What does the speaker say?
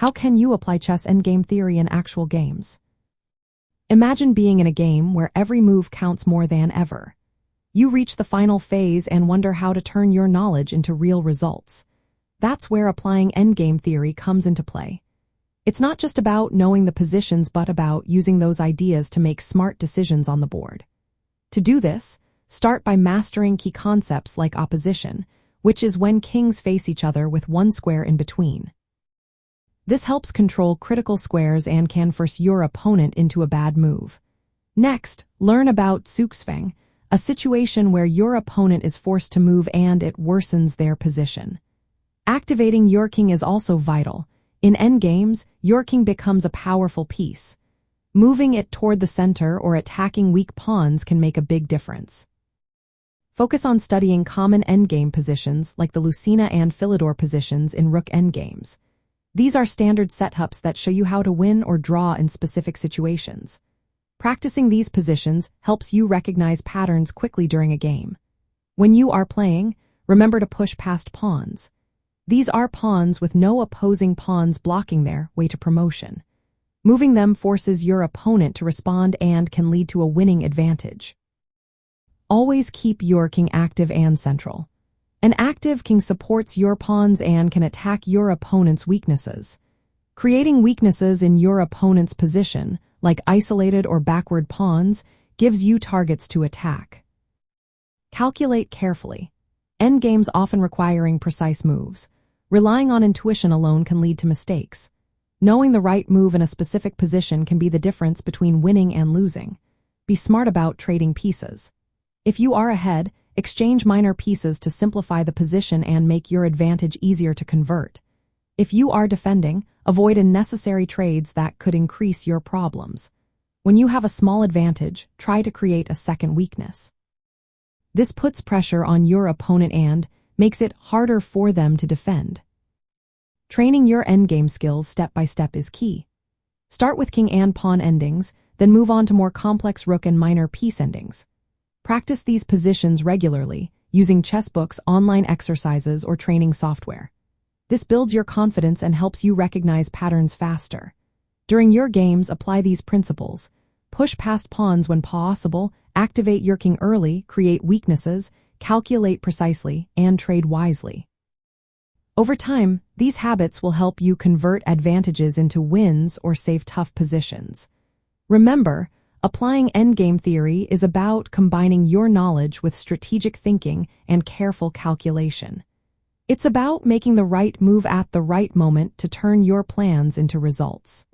How can you apply chess endgame theory in actual games? Imagine being in a game where every move counts more than ever. You reach the final phase and wonder how to turn your knowledge into real results. That's where applying endgame theory comes into play. It's not just about knowing the positions, but about using those ideas to make smart decisions on the board. To do this, start by mastering key concepts like opposition, which is when kings face each other with one square in between. This helps control critical squares and can force your opponent into a bad move. Next, learn about zugzwang, a situation where your opponent is forced to move and it worsens their position. Activating your king is also vital. In endgames, your king becomes a powerful piece. Moving it toward the center or attacking weak pawns can make a big difference. Focus on studying common endgame positions like the Lucena and Philidor positions in Rook endgames. These are standard setups that show you how to win or draw in specific situations. Practicing these positions helps you recognize patterns quickly during a game. When you are playing, remember to push past pawns. These are pawns with no opposing pawns blocking their way to promotion. Moving them forces your opponent to respond and can lead to a winning advantage. Always keep your king active and central. An active king supports your pawns and can attack your opponent's weaknesses. Creating weaknesses in your opponent's position, like isolated or backward pawns, gives you targets to attack. Calculate carefully. Endgames often requiring precise moves. Relying on intuition alone can lead to mistakes. Knowing the right move in a specific position can be the difference between winning and losing. Be smart about trading pieces. If you are ahead, exchange minor pieces to simplify the position and make your advantage easier to convert. If you are defending, avoid unnecessary trades that could increase your problems. When you have a small advantage, try to create a second weakness. This puts pressure on your opponent and makes it harder for them to defend. Training your endgame skills step by step is key. Start with king and pawn endings, then move on to more complex rook and minor piece endings. Practice these positions regularly, using chess books, online exercises, or training software. This builds your confidence and helps you recognize patterns faster. During your games, apply these principles. Push past pawns when possible, activate your king early, create weaknesses, calculate precisely, and trade wisely. Over time, these habits will help you convert advantages into wins or save tough positions. Remember, applying endgame theory is about combining your knowledge with strategic thinking and careful calculation. It's about making the right move at the right moment to turn your plans into results.